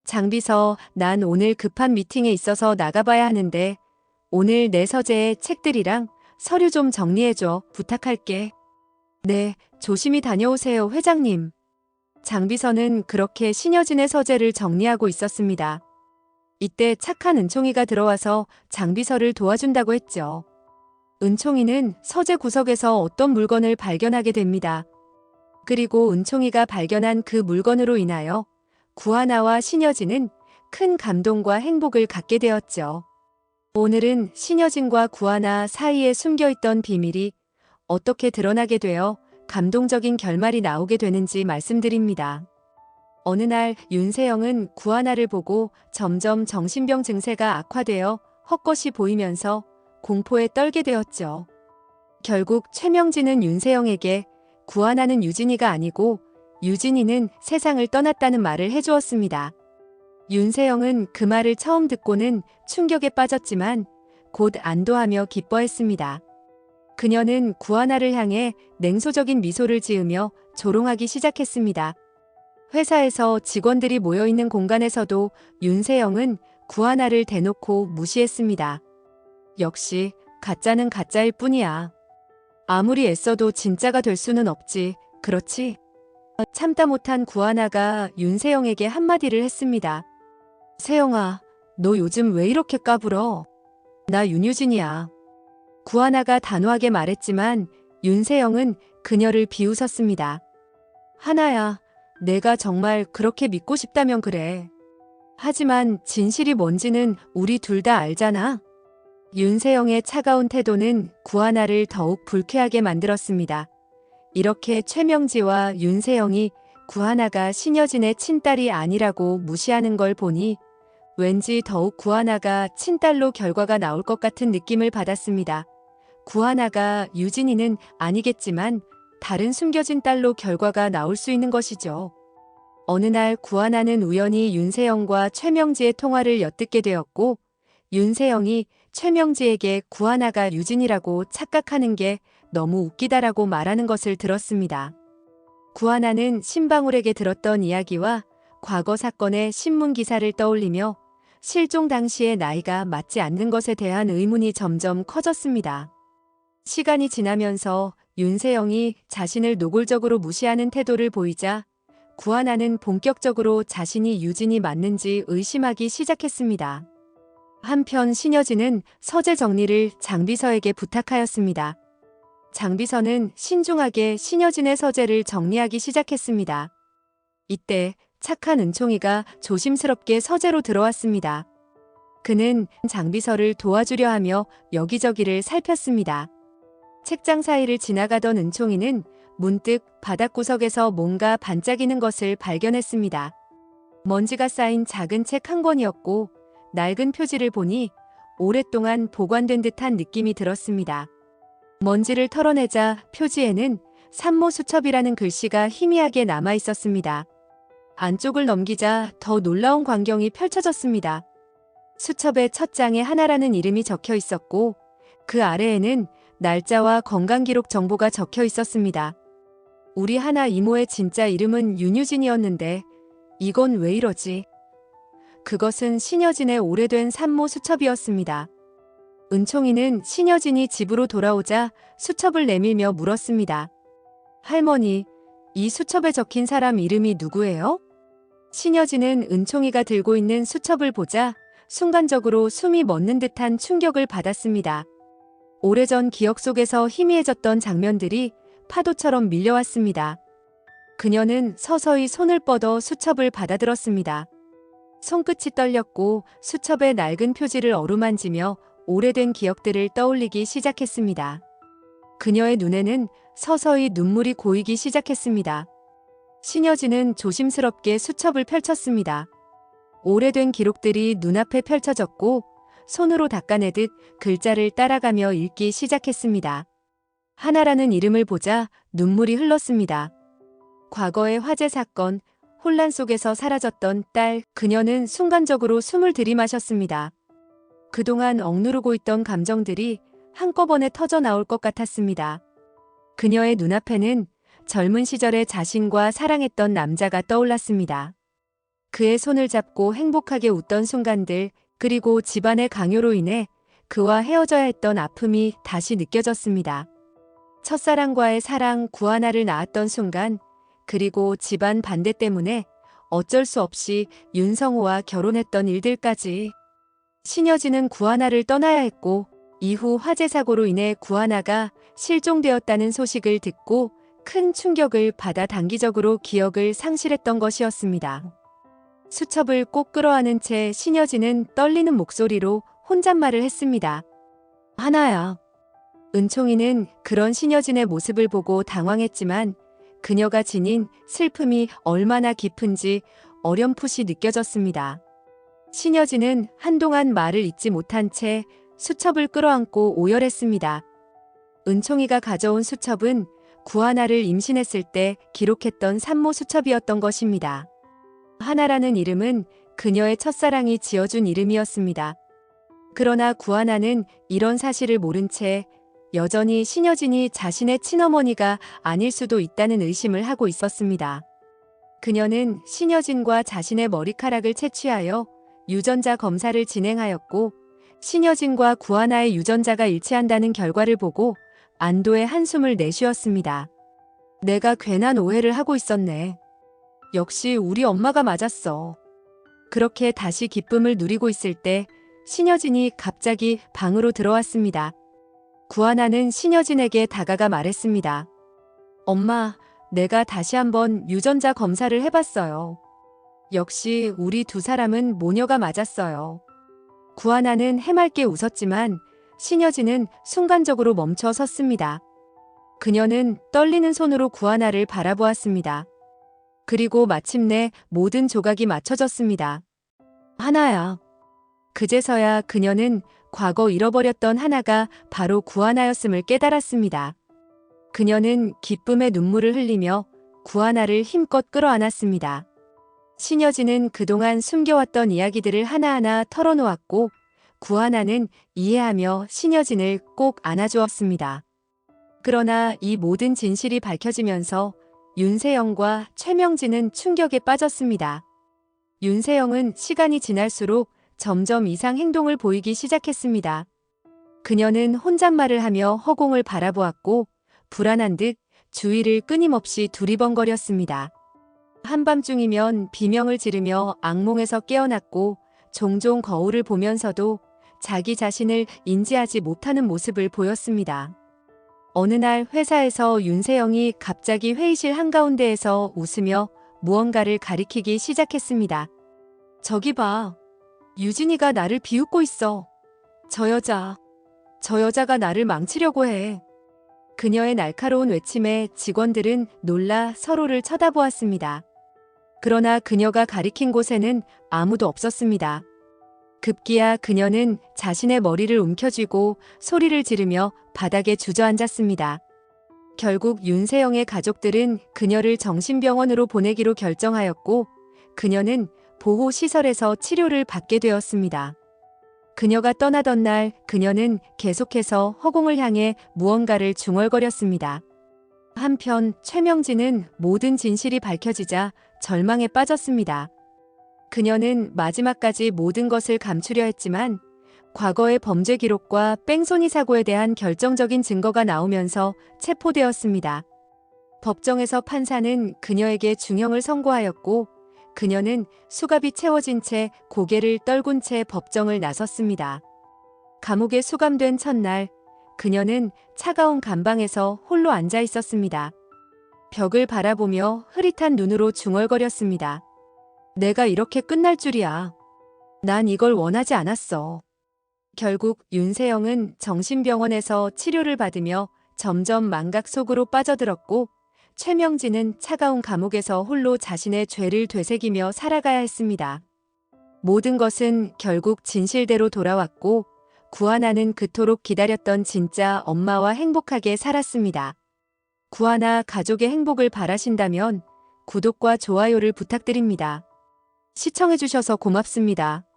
장비서, 난 오늘 급한 미팅에 있어서 나가봐야 하는데 오늘 내 서재에 책들이랑 서류 좀 정리해줘. 부탁할게. 네, 조심히 다녀오세요, 회장님. 장비서는 그렇게 신여진의 서재를 정리하고 있었습니다. 이때 착한 은총이가 들어와서 장비서를 도와준다고 했죠. 은총이는 서재 구석에서 어떤 물건을 발견하게 됩니다. 그리고 은총이가 발견한 그 물건으로 인하여 구하나와 신여진은 큰 감동과 행복을 갖게 되었죠. 오늘은 신여진과 구하나 사이에 숨겨있던 비밀이 어떻게 드러나게 되어 감동적인 결말이 나오게 되는지 말씀드립니다. 어느 날 윤세영은 구하나를 보고 점점 정신병 증세가 악화되어 헛것이 보이면서 공포에 떨게 되었죠. 결국 최명진은 윤세영에게 구하나는 유진이가 아니고 유진이는 세상을 떠났다는 말을 해주었습니다. 윤세영은 그 말을 처음 듣고는 충격에 빠졌지만 곧 안도하며 기뻐했습니다. 그녀는 구하나를 향해 냉소적인 미소를 지으며 조롱하기 시작했습니다. 회사에서 직원들이 모여있는 공간에서도 윤세영은 구하나를 대놓고 무시했습니다. 역시 가짜는 가짜일 뿐이야. 아무리 애써도 진짜가 될 수는 없지, 그렇지? 참다 못한 구하나가 윤세영에게 한마디를 했습니다. 세영아, 너 요즘 왜 이렇게 까불어? 나 윤유진이야. 구하나가 단호하게 말했지만 윤세영은 그녀를 비웃었습니다. 하나야, 내가 정말 그렇게 믿고 싶다면 그래. 하지만 진실이 뭔지는 우리 둘 다 알잖아. 윤세영의 차가운 태도는 구하나를 더욱 불쾌하게 만들었습니다. 이렇게 최명지와 윤세영이 구하나가 신여진의 친딸이 아니라고 무시하는 걸 보니 왠지 더욱 구하나가 친딸로 결과가 나올 것 같은 느낌을 받았습니다. 구하나가 유진이는 아니겠지만 다른 숨겨진 딸로 결과가 나올 수 있는 것이죠. 어느 날 구하나는 우연히 윤세영과 최명지의 통화를 엿듣게 되었고 윤세영이 최명지에게 구하나가 유진이라고 착각하는 게 너무 웃기다라고 말하는 것을 들었습니다. 구하나는 신방울에게 들었던 이야기와 과거 사건의 신문 기사를 떠올리며 실종 당시의 나이가 맞지 않는 것에 대한 의문이 점점 커졌습니다. 시간이 지나면서 윤세영이 자신을 노골적으로 무시하는 태도를 보이자 구하나는 본격적으로 자신이 유진이 맞는지 의심하기 시작했습니다. 한편 신여진은 서재 정리를 장비서에게 부탁하였습니다. 장비서는 신중하게 신여진의 서재를 정리하기 시작했습니다. 이때 착한 은총이가 조심스럽게 서재로 들어왔습니다. 그는 장비서를 도와주려 하며 여기저기를 살폈습니다. 책장 사이를 지나가던 은총이는 문득 바닥구석에서 뭔가 반짝이는 것을 발견했습니다. 먼지가 쌓인 작은 책 한 권이었고 낡은 표지를 보니 오랫동안 보관된 듯한 느낌이 들었습니다. 먼지를 털어내자 표지에는 산모수첩이라는 글씨가 희미하게 남아 있었습니다. 안쪽을 넘기자 더 놀라운 광경이 펼쳐졌습니다. 수첩의 첫 장에 하나라는 이름이 적혀 있었고 그 아래에는 날짜와 건강기록 정보가 적혀 있었습니다. 우리 하나 이모의 진짜 이름은 윤유진이었는데 이건 왜 이러지? 그것은 신여진의 오래된 산모 수첩이었습니다. 은총이는 신여진이 집으로 돌아오자 수첩을 내밀며 물었습니다. 할머니, 이 수첩에 적힌 사람 이름이 누구예요? 신여진은 은총이가 들고 있는 수첩을 보자 순간적으로 숨이 멎는 듯한 충격을 받았습니다. 오래전 기억 속에서 희미해졌던 장면들이 파도처럼 밀려왔습니다. 그녀는 서서히 손을 뻗어 수첩을 받아들었습니다. 손끝이 떨렸고 수첩의 낡은 표지를 어루만지며 오래된 기억들을 떠올리기 시작했습니다. 그녀의 눈에는 서서히 눈물이 고이기 시작했습니다. 신여진은 조심스럽게 수첩을 펼쳤습니다. 오래된 기록들이 눈앞에 펼쳐졌고 손으로 닦아내듯 글자를 따라가며 읽기 시작했습니다. 하나라는 이름을 보자 눈물이 흘렀습니다. 과거의 화재 사건, 혼란 속에서 사라졌던 딸, 그녀는 순간적으로 숨을 들이마셨습니다. 그동안 억누르고 있던 감정들이 한꺼번에 터져 나올 것 같았습니다. 그녀의 눈앞에는 젊은 시절의 자신과 사랑했던 남자가 떠올랐습니다. 그의 손을 잡고 행복하게 웃던 순간들, 그리고 집안의 강요로 인해 그와 헤어져야 했던 아픔이 다시 느껴졌습니다. 첫사랑과의 사랑 구하나를 낳았던 순간, 그리고 집안 반대 때문에 어쩔 수 없이 윤성호와 결혼했던 일들까지. 신여진은 구하나를 떠나야 했고, 이후 화재 사고로 인해 구하나가 실종되었다는 소식을 듣고 큰 충격을 받아 단기적으로 기억을 상실했던 것이었습니다. 수첩을 꼭 끌어안은 채 신여진은 떨리는 목소리로 혼잣말을 했습니다. 하나야. 은총이는 그런 신여진의 모습을 보고 당황했지만 그녀가 지닌 슬픔이 얼마나 깊은지 어렴풋이 느껴졌습니다. 신여진은 한동안 말을 잇지 못한 채 수첩을 끌어안고 오열했습니다. 은총이가 가져온 수첩은 구하나를 임신했을 때 기록했던 산모 수첩이었던 것입니다. 하나라는 이름은 그녀의 첫사랑이 지어준 이름이었습니다. 그러나 구하나는 이런 사실을 모른 채 여전히 신여진이 자신의 친어머니가 아닐 수도 있다는 의심을 하고 있었습니다. 그녀는 신여진과 자신의 머리카락을 채취하여 유전자 검사를 진행하였고, 신여진과 구하나의 유전자가 일치한다는 결과를 보고 안도의 한숨을 내쉬었습니다. 내가 괜한 오해를 하고 있었네. 역시 우리 엄마가 맞았어. 그렇게 다시 기쁨을 누리고 있을 때 신여진이 갑자기 방으로 들어왔습니다. 구하나는 신여진에게 다가가 말했습니다. 엄마, 내가 다시 한번 유전자 검사를 해봤어요. 역시 우리 두 사람은 모녀가 맞았어요. 구하나는 해맑게 웃었지만 신여진은 순간적으로 멈춰 섰습니다. 그녀는 떨리는 손으로 구하나를 바라보았습니다. 그리고 마침내 모든 조각이 맞춰졌습니다. 하나야. 그제서야 그녀는 과거 잃어버렸던 하나가 바로 구하나였음을 깨달았습니다. 그녀는 기쁨의 눈물을 흘리며 구하나를 힘껏 끌어안았습니다. 신여진은 그동안 숨겨왔던 이야기들을 하나하나 털어놓았고, 구하나는 이해하며 신여진을 꼭 안아주었습니다. 그러나 이 모든 진실이 밝혀지면서 윤세영과 최명진은 충격에 빠졌습니다. 윤세영은 시간이 지날수록 점점 이상 행동을 보이기 시작했습니다. 그녀는 혼잣말을 하며 허공을 바라보았고 불안한 듯 주위를 끊임없이 두리번거렸습니다. 한밤중이면 비명을 지르며 악몽에서 깨어났고 종종 거울을 보면서도 자기 자신을 인지하지 못하는 모습을 보였습니다. 어느 날 회사에서 윤세영이 갑자기 회의실 한가운데에서 웃으며 무언가를 가리키기 시작했습니다. 저기 봐. 유진이가 나를 비웃고 있어. 저 여자가 나를 망치려고 해. 그녀의 날카로운 외침에 직원들은 놀라 서로를 쳐다보았습니다. 그러나 그녀가 가리킨 곳에는 아무도 없었습니다. 급기야 그녀는 자신의 머리를 움켜쥐고 소리를 지르며 바닥에 주저앉았습니다. 결국 윤세영의 가족들은 그녀를 정신병원으로 보내기로 결정하였고 그녀는 보호시설에서 치료를 받게 되었습니다. 그녀가 떠나던 날 그녀는 계속해서 허공을 향해 무언가를 중얼거렸습니다. 한편 최명진은 모든 진실이 밝혀지자 절망에 빠졌습니다. 그녀는 마지막까지 모든 것을 감추려 했지만 과거의 범죄 기록과 뺑소니 사고에 대한 결정적인 증거가 나오면서 체포되었습니다. 법정에서 판사는 그녀에게 중형을 선고하였고 그녀는 수갑이 채워진 채 고개를 떨군 채 법정을 나섰습니다. 감옥에 수감된 첫날 그녀는 차가운 감방에서 홀로 앉아 있었습니다. 벽을 바라보며 흐릿한 눈으로 중얼거렸습니다. 내가 이렇게 끝날 줄이야. 난 이걸 원하지 않았어. 결국 윤세영은 정신병원에서 치료를 받으며 점점 망각 속으로 빠져들었고 최명진은 차가운 감옥에서 홀로 자신의 죄를 되새기며 살아가야 했습니다. 모든 것은 결국 진실대로 돌아왔고 구하나는 그토록 기다렸던 진짜 엄마와 행복하게 살았습니다. 구하나 가족의 행복을 바라신다면 구독과 좋아요를 부탁드립니다. 시청해주셔서 고맙습니다.